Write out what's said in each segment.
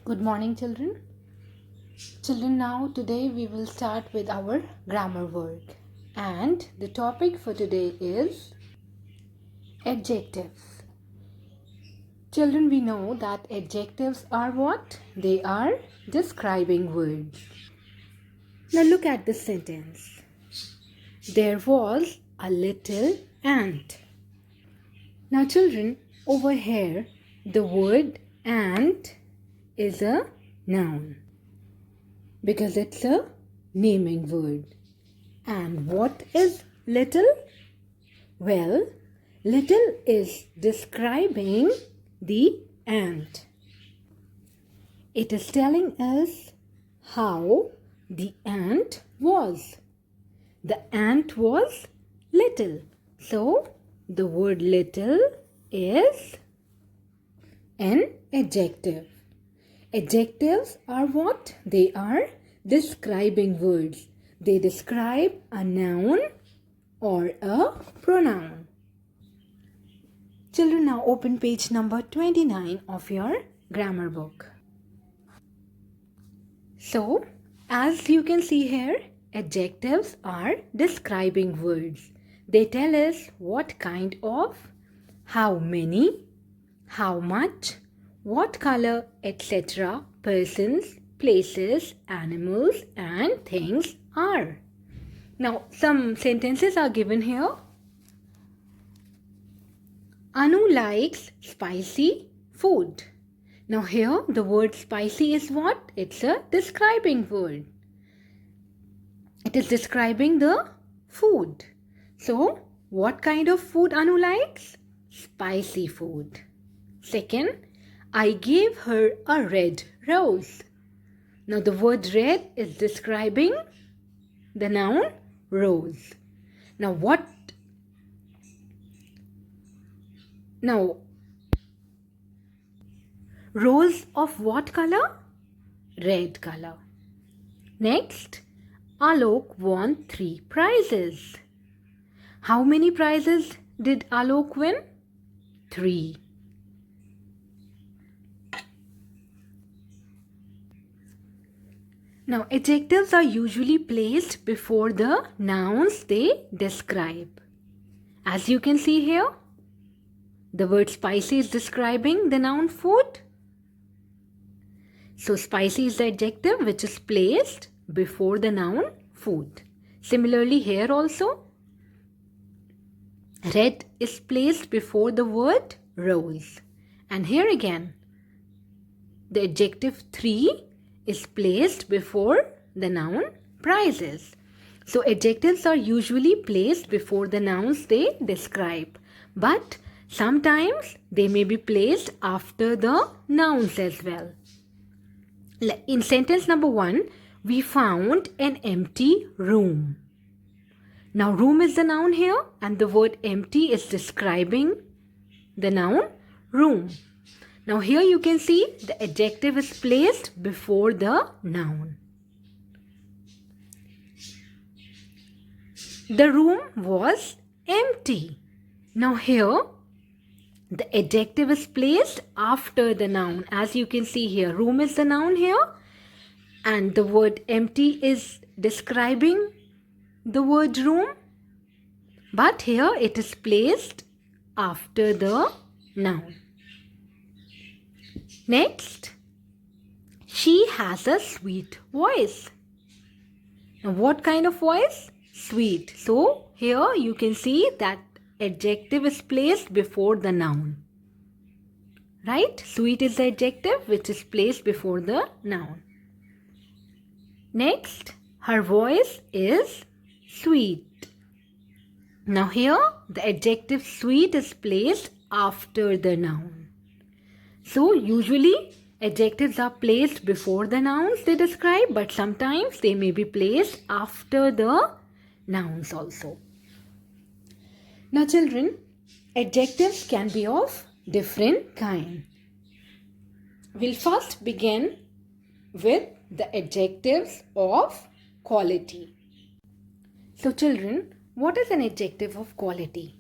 Good morning, children. Children, now today we will start with our grammar work. And the topic for today is adjectives. Children, we know that adjectives are what? They are describing words. Now look at this sentence. There was a little ant. Now children, over here the word ant is a noun because it's a naming word. And what is little? Well, little is describing the ant. It is telling us how the ant was. The ant was little. So, the word little is an adjective. Adjectives are what? They are describing words. They describe a noun or a pronoun. Children, now open page number 29 of your grammar book. So, as you can see here, adjectives are describing words. They tell us what kind of, how many, how much, what color, etc. persons, places, animals and things are. Now, some sentences are given here. Anu likes spicy food. Now here the word spicy is what? It's a describing word. It is describing the food. So, what kind of food Anu likes? Spicy food. Second, I gave her a red rose. Now the word red is describing the noun rose. Now rose of what color? Red color. Next, Alok won 3 prizes. How many prizes did Alok win? 3. Now, adjectives are usually placed before the nouns they describe. As you can see here, the word spicy is describing the noun food. So, spicy is the adjective which is placed before the noun food. Similarly, here also, red is placed before the word rose. And here again, the adjective 3 is placed before the noun prizes. So, adjectives are usually placed before the nouns they describe. But sometimes they may be placed after the nouns as well. In sentence number 1, we found an empty room. Now, room is the noun here and the word empty is describing the noun room. Now, here you can see the adjective is placed before the noun. The room was empty. Now, here the adjective is placed after the noun. As you can see here, room is the noun here and the word empty is describing the word room. But here it is placed after the noun. Next, she has a sweet voice. Now, what kind of voice? Sweet. So, here you can see that adjective is placed before the noun. Right? Sweet is the adjective which is placed before the noun. Next, her voice is sweet. Now here, the adjective sweet is placed after the noun. So, usually adjectives are placed before the nouns they describe, but sometimes they may be placed after the nouns also. Now children, adjectives can be of different kind. We'll first begin with the adjectives of quality. So children, what is an adjective of quality?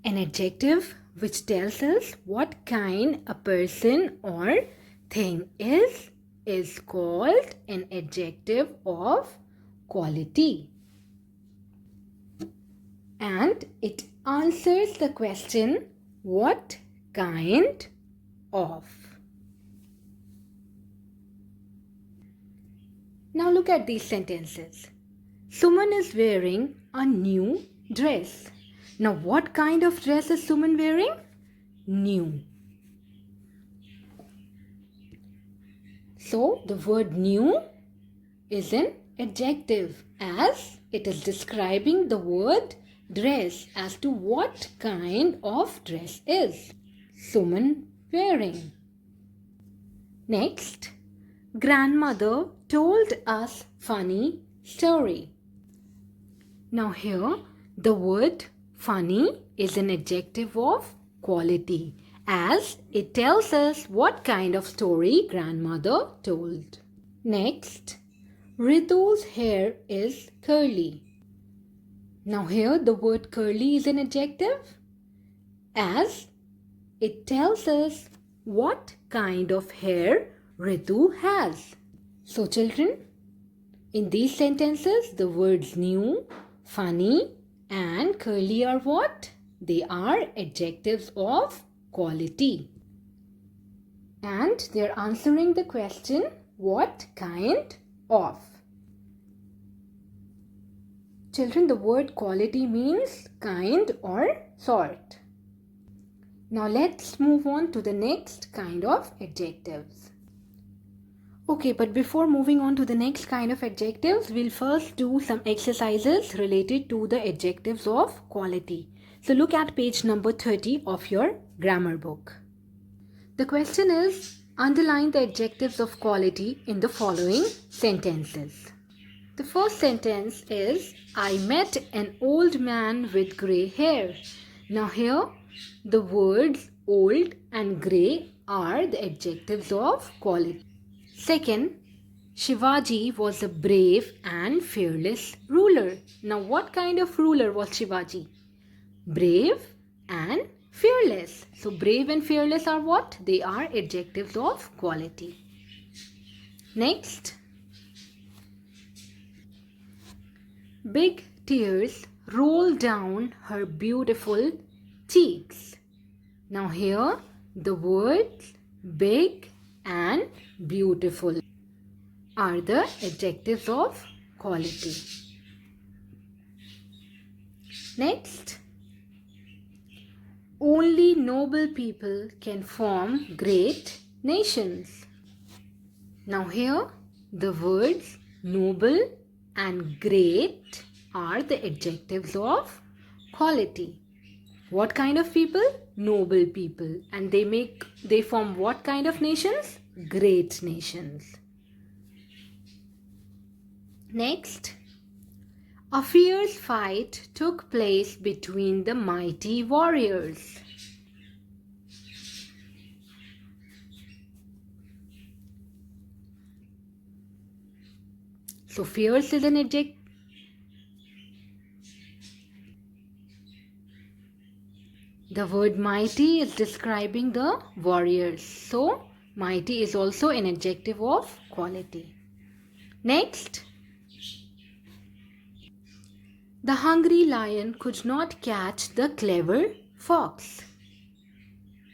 An adjective which tells us what kind a person or thing is called an adjective of quality. And it answers the question, what kind of? Now look at these sentences. Suman is wearing a new dress. Now what kind of dress is Suman wearing? New. So the word new is an adjective as it is describing the word dress as to what kind of dress is Suman wearing. Next, grandmother told us funny story. Now here the word funny is an adjective of quality as it tells us what kind of story grandmother told. Next, Ritu's hair is curly. Now here the word curly is an adjective as it tells us what kind of hair Ritu has. So children, in these sentences the words new, funny and curly are what? They are adjectives of quality. And they are answering the question, what kind of? Children, the word quality means kind or sort. Now let's move on to the next kind of adjectives. Okay, but before moving on to the next kind of adjectives, we'll first do some exercises related to the adjectives of quality. So look at page number 30 of your grammar book. The question is, underline the adjectives of quality in the following sentences. The first sentence is, I met an old man with grey hair. Now here, the words old and grey are the adjectives of quality. Second, Shivaji was a brave and fearless ruler. Now what kind of ruler was Shivaji? Brave and fearless. So brave and fearless are what? They are adjectives of quality. Next, big tears roll down her beautiful cheeks. Now here the words big and beautiful are the adjectives of quality. Next, only noble people can form great nations. Now here the words noble and great are the adjectives of quality. What kind of people? Noble people. And they form what kind of nations? Great nations. Next, a fierce fight took place between the mighty warriors. So fierce is an adjective. The word mighty is describing the warriors. So mighty is also an adjective of quality. Next, the hungry lion could not catch the clever fox.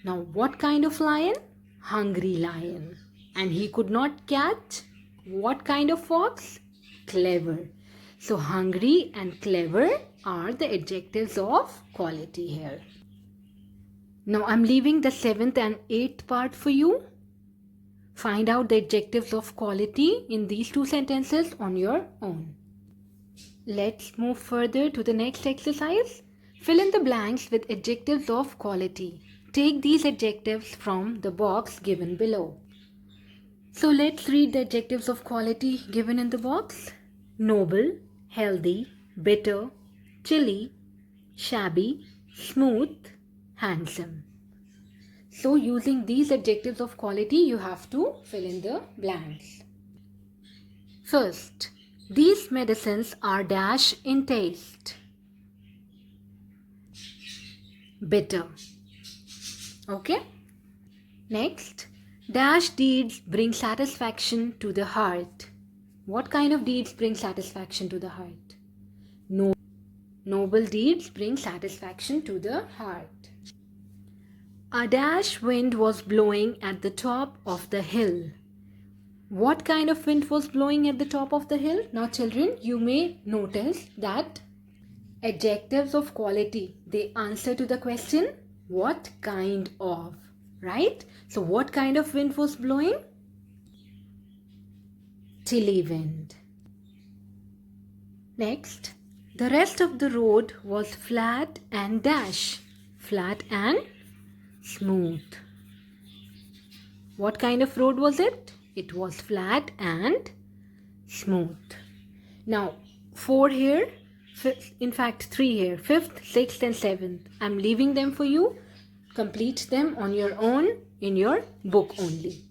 Now what kind of lion? Hungry lion. And he could not catch what kind of fox? Clever. So hungry and clever are the adjectives of quality here. Now I'm leaving the 7th and 8th part for you. Find out the adjectives of quality in these two sentences on your own. Let's move further to the next exercise. Fill in the blanks with adjectives of quality. Take these adjectives from the box given below. So let's read the adjectives of quality given in the box. Noble, healthy, bitter, chilly, shabby, smooth, handsome. So using these adjectives of quality, you have to fill in the blanks. First, these medicines are dash in taste. Bitter. Okay. Next, Dash deeds bring satisfaction to the heart. What kind of deeds bring satisfaction to the heart? Noble deeds bring satisfaction to the heart. A dash wind was blowing at the top of the hill. What kind of wind was blowing at the top of the hill? Now children, you may notice that adjectives of quality, they answer to the question, what kind of, right? So what kind of wind was blowing? Chilly wind. Next, the rest of the road was flat and dash. Flat and smooth. What kind of road was it? It was flat and smooth. Now, 4 here, in fact 3 here, 5th, 6th and 7th. I'm leaving them for you. Complete them on your own in your book only.